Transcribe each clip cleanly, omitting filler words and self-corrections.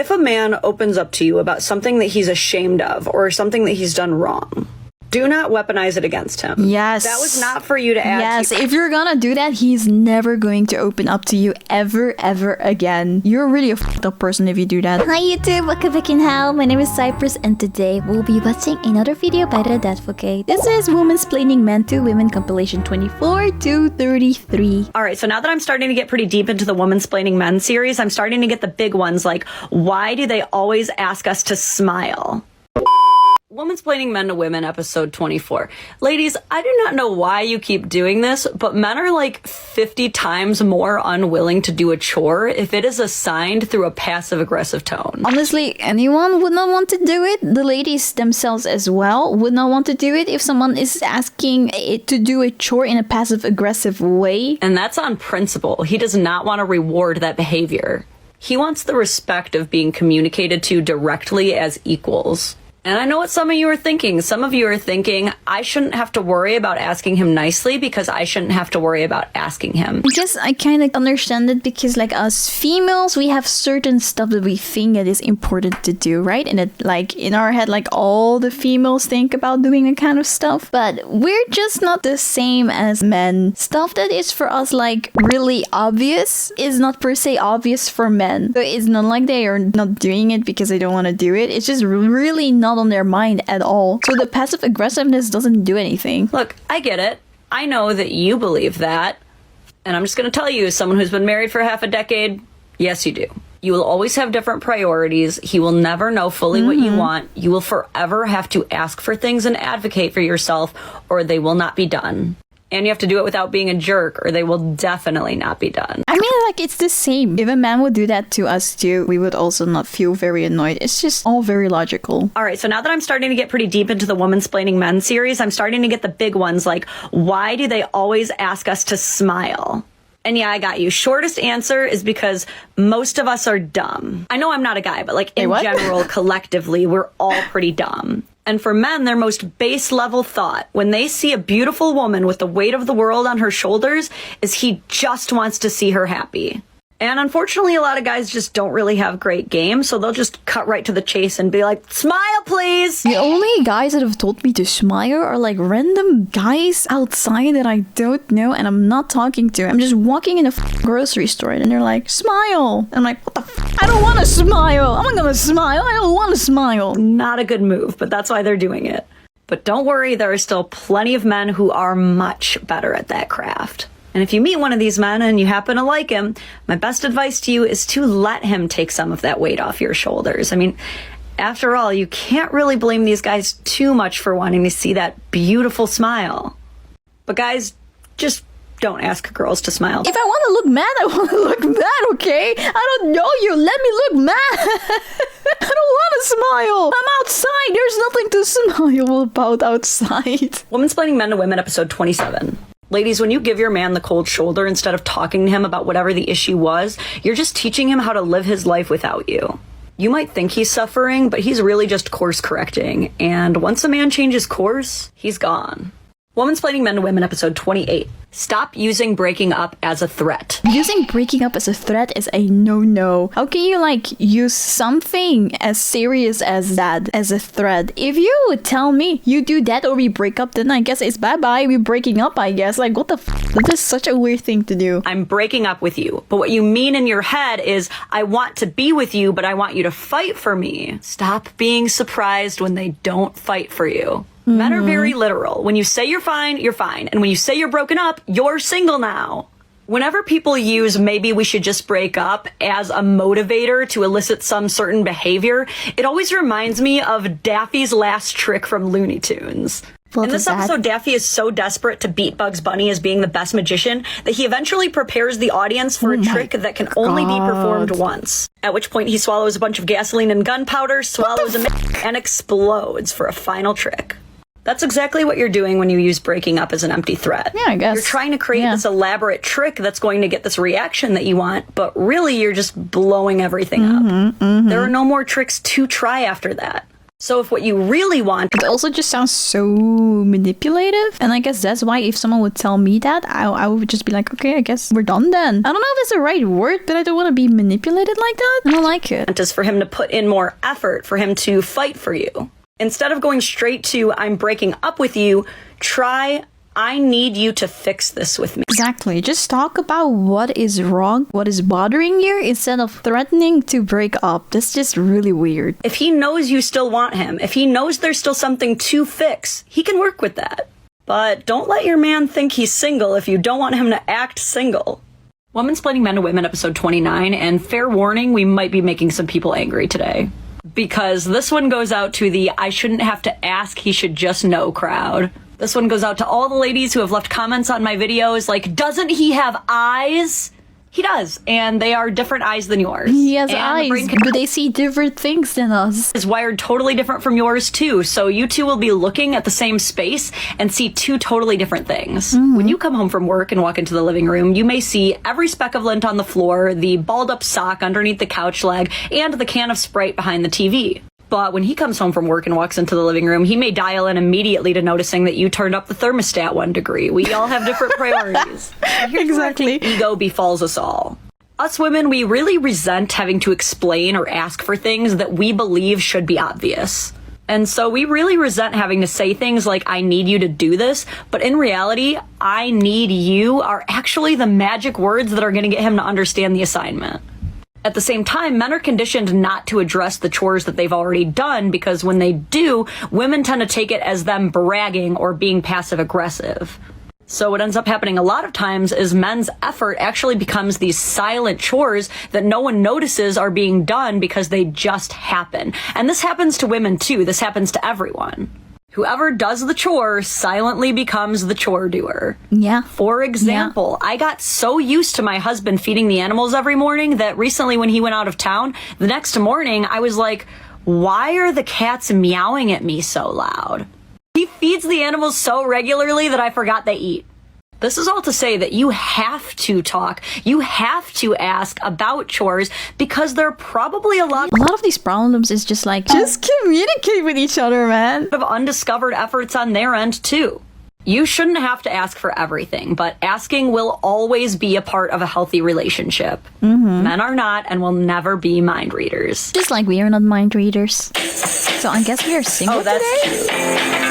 If a man opens up to you about something that he's ashamed of or something that he's done wrong, do not weaponize it against him. Yes. That was not for you to add. Yes, if you're gonna do that, he's never going to open up to you ever again. You're really a f***ed up person if you do that. Hi YouTube, welcome back in hell. My name is Cypress and today we'll be watching another video by the Advocate. This is Womansplaining Men to Women compilation 24 to 33. Alright, so now that I'm starting to get pretty deep into the Womansplaining Men series, I'm starting to get the big ones like, why do they always ask us to smile? Womansplaining Men to Women, episode 24. Ladies, I do not know why you keep doing this, but men are like 50 times more unwilling to do a chore if it is assigned through a passive-aggressive tone. Honestly, anyone would not want to do it. The ladies themselves as well would not want to do it if someone is asking it to do a chore in a passive-aggressive way. And that's on principle. He does not want to reward that behavior. He wants the respect of being communicated to directly as equals. And I know what some of you are thinking. Some of you are thinking, I shouldn't have to worry about asking him nicely because I shouldn't have to worry about asking him. I guess I kind of understand it because like us females, we have certain stuff that we think that is important to do, right? And it like in our head, like all the females think about doing that kind of stuff. But we're just not the same as men. Stuff that is for us like really obvious is not per se obvious for men. So it's not like they are not doing it because they don't want to do it. It's just really not on their mind at all. So the passive aggressiveness doesn't do anything. Look, I get it. I know that you believe that. And I'm just going to tell you, as someone who's been married for half a decade, yes, you do. You will always have different priorities. He will never know fully what you want. You will forever have to ask for things and advocate for yourself, or they will not be done. And you have to do it without being a jerk, or they will definitely not be done. I mean, like, it's the same. If a man would do that to us too, we would also not feel very annoyed. It's just all very logical. All right, so now that I'm starting to get pretty deep into the Womansplaining Men series, I'm starting to get the big ones like, why do they always ask us to smile? And yeah, I got you. Shortest answer is because most of us are dumb. I know I'm not a guy, but like in general, collectively, we're all pretty dumb. And for men, their most base level thought when they see a beautiful woman with the weight of the world on her shoulders is he just wants to see her happy. And unfortunately, a lot of guys just don't really have great game, so they'll just cut right to the chase and be like, smile, please! The only guys that have told me to smile are like random guys outside that I don't know and I'm not talking to. I'm just walking in a grocery store and they're like, smile! I'm like, what the f? I don't want to smile! I'm not gonna smile! I don't want to smile! Not a good move, but that's why they're doing it. But don't worry, there are still plenty of men who are much better at that craft. And if you meet one of these men and you happen to like him, my best advice to you is to let him take some of that weight off your shoulders. I mean, after all, you can't really blame these guys too much for wanting to see that beautiful smile. But guys, just don't ask girls to smile. If I want to look mad, I want to look mad, okay? I don't know you. Let me look mad. I don't want to smile. I'm outside. There's nothing to smile about outside. Womansplaining Men to Women, episode 27. Ladies, when you give your man the cold shoulder instead of talking to him about whatever the issue was, you're just teaching him how to live his life without you. You might think he's suffering, but he's really just course correcting. And once a man changes course, he's gone. Womansplaining Men to Women, episode 28. Stop using breaking up as a threat. Using breaking up as a threat is a no-no. How can you like use something as serious as that as a threat? If you would tell me you do that or we break up, then I guess it's bye-bye, we're breaking up, I guess. Like, what the f? That is such a weird thing to do. I'm breaking up with you. But what you mean in your head is, I want to be with you, but I want you to fight for me. Stop being surprised when they don't fight for you. Men are very literal. When you say you're fine, you're fine. And when you say you're broken up, you're single now. Whenever people use maybe we should just break up as a motivator to elicit some certain behavior, it always reminds me of Daffy's last trick from Looney Tunes. In this episode, Daffy is so desperate to beat Bugs Bunny as being the best magician that he eventually prepares the audience for a trick that can only be performed once. At which point he swallows a bunch of gasoline and gunpowder, swallows a and explodes for a final trick. That's exactly what you're doing when you use breaking up as an empty threat. Yeah, I guess. You're trying to create this elaborate trick that's going to get this reaction that you want, but really you're just blowing everything up. There are no more tricks to try after that. So if what you really want It also just sounds so manipulative. And I guess that's why if someone would tell me that, I would just be like, okay, I guess we're done then. I don't know if that's the right word, but I don't want to be manipulated like that. I don't like it. is for him to put in more effort, for him to fight for you. Instead of going straight to, I'm breaking up with you, try, I need you to fix this with me. Exactly. Just talk about what is wrong, what is bothering you, instead of threatening to break up. That's just really weird. If he knows you still want him, if he knows there's still something to fix, he can work with that. But don't let your man think he's single if you don't want him to act single. Womansplaining Men to Women, episode 29, and fair warning, we might be making some people angry today. Because this one goes out to the I shouldn't have to ask, he should just know crowd. This one goes out to all the ladies who have left comments on my videos like, doesn't he have eyes? He does, and they are different eyes than yours. He has and eyes, but they see different things than us. Is wired totally different from yours too, so you two will be looking at the same space and see two totally different things. When you come home from work and walk into the living room, you may see every speck of lint on the floor, the balled up sock underneath the couch leg, and the can of Sprite behind the TV. But when he comes home from work and walks into the living room, he may dial in immediately to noticing that you turned up the thermostat 1 degree. We all have different priorities. Exactly. Ego befalls us all. Us women, we really resent having to explain or ask for things that we believe should be obvious. And so we really resent having to say things like, I need you to do this, but in reality, I need you are actually the magic words that are going to get him to understand the assignment. At the same time, men are conditioned not to address the chores that they've already done because when they do, women tend to take it as them bragging or being passive aggressive. So what ends up happening a lot of times is men's effort actually becomes these silent chores that no one notices are being done because they just happen. And this happens to women too. This happens to everyone. Whoever does the chore silently becomes the chore doer. Yeah. For example, I got so used to my husband feeding the animals every morning that recently when he went out of town, the next morning I was like, why are the cats meowing at me so loud? He feeds the animals so regularly that I forgot they eat. This is all to say that you have to talk, you have to ask about chores because there are probably a lot of these problems is just like, just communicate with each other, man. of undiscovered efforts on their end too. You shouldn't have to ask for everything, but asking will always be a part of a healthy relationship. Men are not and will never be mind readers. Just like we are not mind readers. So I guess we are single today? Cute.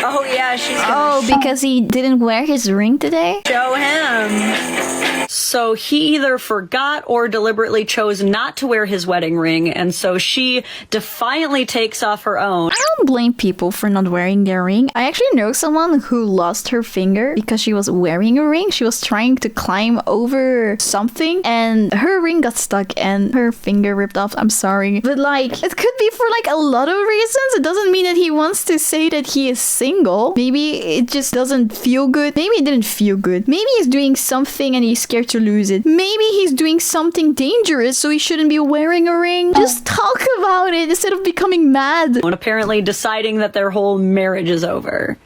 Oh yeah, she's gonna because he didn't wear his ring today? show him. So he either forgot or deliberately chose not to wear his wedding ring, and so she defiantly takes off her own. I don't blame people for not wearing their ring. I actually know someone who lost her finger because she was wearing a ring. She was trying to climb over something and her ring got stuck and her finger ripped off. I'm sorry. But like, it could be for like a lot of reasons. It doesn't mean that he wants to say that he is single. Maybe it just doesn't feel good. Maybe it didn't feel good. Maybe he's doing something and he's scared to lose it. Maybe he's doing something dangerous so he shouldn't be wearing a ring. Just talk about it instead of becoming mad. And apparently deciding that their whole marriage is over.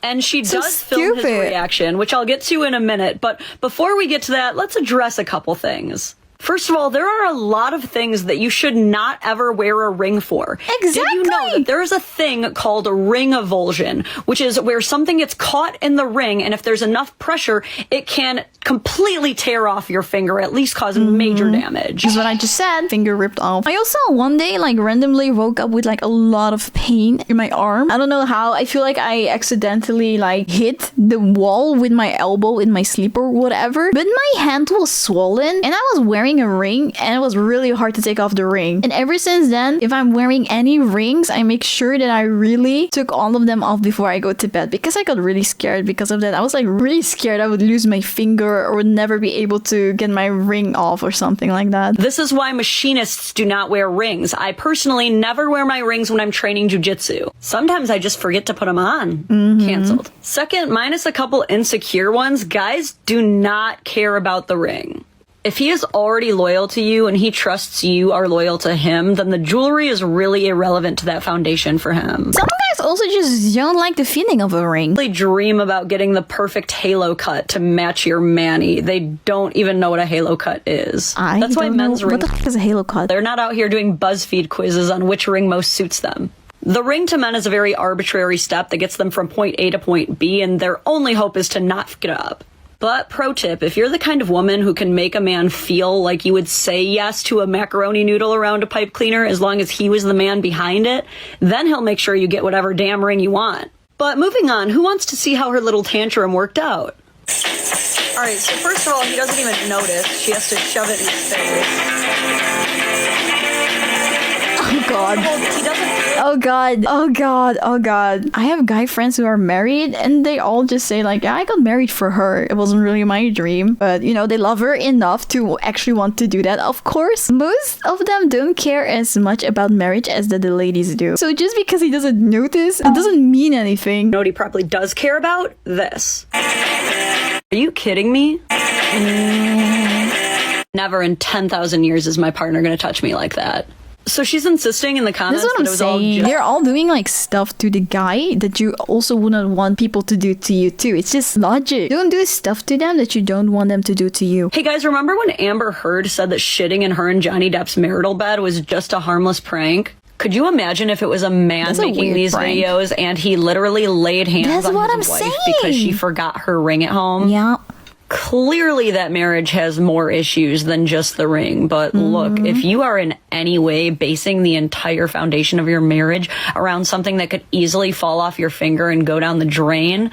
And she So does film his stupid. reaction, which I'll get to in a minute. But before we get to that, let's address a couple things. First of all, there are a lot of things that you should not ever wear a ring for. Did you know that there is a thing called a ring avulsion, which is where something gets caught in the ring, and if there's enough pressure, it can completely tear off your finger, at least cause major damage. Is what I just said. Finger ripped off. I also one day like randomly woke up with like a lot of pain in my arm. I don't know how. I feel like I accidentally like hit the wall with my elbow in my sleep or whatever. But my hand was swollen and I was wearing a ring and it was really hard to take off the ring. And ever since then, if I'm wearing any rings, I make sure that I really took all of them off before I go to bed because I got really scared because of that. I was like really scared I would lose my finger or would never be able to get my ring off or something like that. This is why machinists do not wear rings. I personally never wear my rings when I'm training jujitsu. Sometimes I just forget to put them on. Cancelled. Second, minus a couple insecure ones, guys do not care about the ring. If he is already loyal to you and he trusts you are loyal to him, then the jewelry is really irrelevant to that foundation for him. Some guys also just don't like the feeling of a ring. They dream about getting the perfect halo cut to match your mani. They don't even know what a halo cut is. That's why men's What rings, the f is a halo cut? they're not out here doing BuzzFeed quizzes on which ring most suits them. The ring to men is a very arbitrary step that gets them from point A to point B, and their only hope is to not fuck it up. But pro tip, if you're the kind of woman who can make a man feel like you would say yes to a macaroni noodle around a pipe cleaner as long as he was the man behind it, then he'll make sure you get whatever damn ring you want. But moving on, who wants to see how her little tantrum worked out? Alright, so first of all, he doesn't even notice. She has to shove it in his face. Oh god. He doesn't. Oh god. Oh god. Oh god. I have guy friends who are married and they all just say like, I got married for her. It wasn't really my dream. But you know, they love her enough to actually want to do that. Of course, most of them don't care as much about marriage as the ladies do. So just because he doesn't notice, it doesn't mean anything. You know what he probably does care about? This. Are you kidding me? Never in 10,000 years is my partner gonna touch me like that. So she's insisting in the comments That's what I'm that it was saying. all They're all doing like stuff to the guy that you also wouldn't want people to do to you too. It's just logic. Don't do stuff to them that you don't want them to do to you. Hey guys, remember when Amber Heard said that shitting in her and Johnny Depp's marital bed was just a harmless prank? Could you imagine if it was a man That's a making weird these prank. videos and he literally laid hands That's on what his I'm wife saying. because she forgot her ring at home? Yeah. Clearly that marriage has more issues than just the ring, but look, if you are in any way basing the entire foundation of your marriage around something that could easily fall off your finger and go down the drain,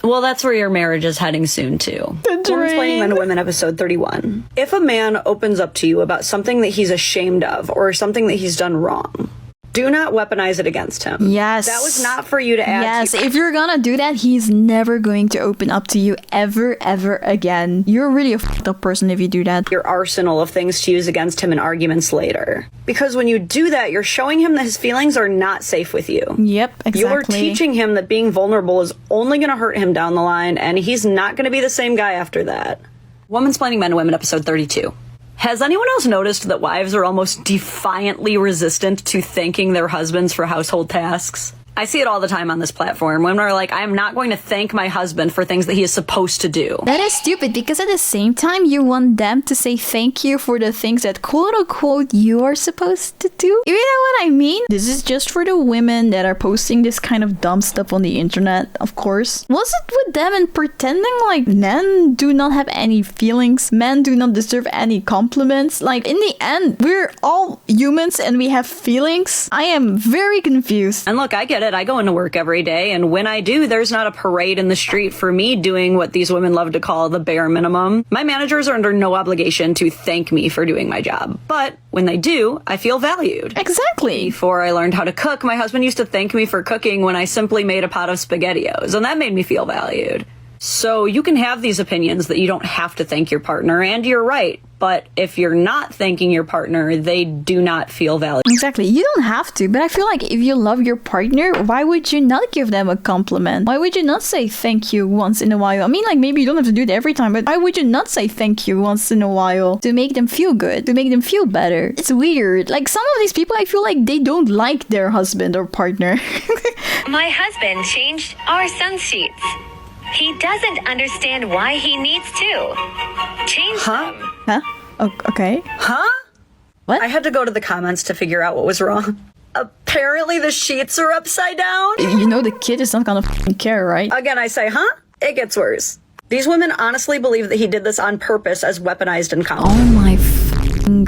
well, that's where your marriage is heading soon too. Womansplaining Men to Women, episode 31. If a man opens up to you about something that he's ashamed of or something that he's done wrong, do not weaponize it against him. Yes. That was not for you to add. Yes, if you're gonna do that, he's never going to open up to you ever again. You're really a fucked up person if you do that. Your arsenal of things to use against him in arguments later. Because when you do that, you're showing him that his feelings are not safe with you. Yep, exactly. You're teaching him that being vulnerable is only going to hurt him down the line, and he's not going to be the same guy after that. Womansplaining Men to Women, episode 32. Has anyone else noticed that wives are almost defiantly resistant to thanking their husbands for household tasks? I see it all the time on this platform. Women are like, I am not going to thank my husband for things that he is supposed to do. That is stupid because at the same time you want them to say thank you for the things that quote unquote you are supposed to do. You know what I mean? This is just for the women that are posting this kind of dumb stuff on the internet, of course. What's it with them and pretending like men do not have any feelings? Men do not deserve any compliments? Like in the end, we're all humans and we have feelings. I am very confused. And look, I get it. I go into work every day, and when I do, there's not a parade in the street for me doing what these women love to call the bare minimum. My managers are under no obligation to thank me for doing my job, but when they do, I feel valued. Exactly. Before I learned how to cook, my husband used to thank me for cooking when I simply made a pot of SpaghettiOs, and that made me feel valued. So you can have these opinions that you don't have to thank your partner, and you're right. But if you're not thanking your partner, they do not feel valued. Exactly. You don't have to, but I feel like if you love your partner, why would you not give them a compliment? Why would you not say thank you once in a while? I mean, like maybe you don't have to do it every time, but why would you not say thank you once in a while to make them feel good, to make them feel better? It's weird. Like some of these people, I feel like they don't like their husband or partner. My husband changed our sun's sheets. He doesn't understand why he needs to change them. Huh? Okay. Huh? What? I had to go to the comments to figure out what was wrong. Apparently the sheets are upside down. You know the kid is not gonna f***ing care, right? Again, I say, huh? It gets worse. These women honestly believe that he did this on purpose as weaponized and common. Oh my f***ing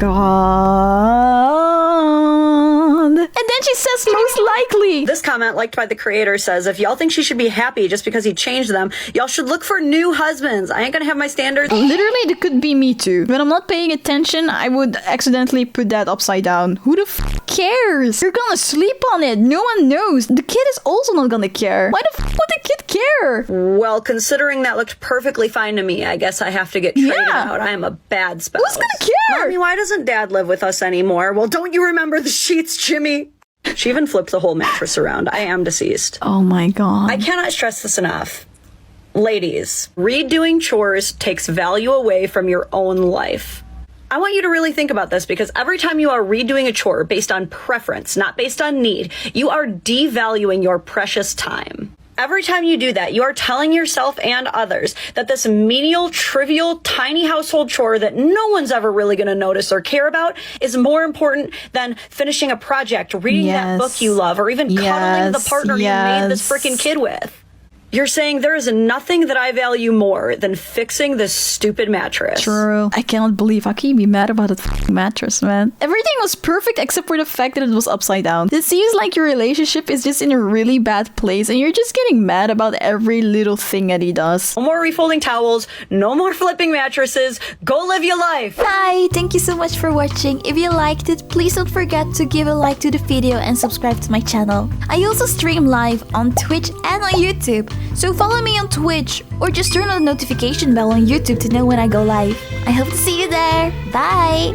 god. And then she says most likely. This comment, liked by the creator, says, if y'all think she should be happy just because he changed them, y'all should look for new husbands. I ain't gonna have my standards. Literally, that could be me too. When I'm not paying attention, I would accidentally put that upside down. Who the f cares? You're gonna sleep on it. No one knows. The kid is also not gonna care. Why the f would the kid care? Well, considering that looked perfectly fine to me, I guess I have to get traded Yeah. out. I am a bad spouse. Who's gonna care? Mommy, why doesn't Dad live with us anymore? Well, don't you remember the sheets, Jimmy? She even flipped the whole mattress around. I am deceased. Oh my god. I cannot stress this enough. Ladies, redoing chores takes value away from your own life. I want you to really think about this because every time you are redoing a chore based on preference, not based on need, you are devaluing your precious time. Every time you do that, you are telling yourself and others that this menial, trivial, tiny household chore that no one's ever really going to notice or care about is more important than finishing a project, reading that book you love, or even cuddling the partner you made this freaking kid with. You're saying there is nothing that I value more than fixing this stupid mattress. True. I cannot believe how can you be mad about that f***ing mattress, man? Everything was perfect except for the fact that it was upside down. It seems like your relationship is just in a really bad place and you're just getting mad about every little thing that he does. No more refolding towels, no more flipping mattresses, go live your life! Bye! Thank you so much for watching. If you liked it, please don't forget to give a like to the video and subscribe to my channel. I also stream live on Twitch and on YouTube. So follow me on Twitch or just turn on the notification bell on YouTube to know when I go live. I hope to see you there. Bye!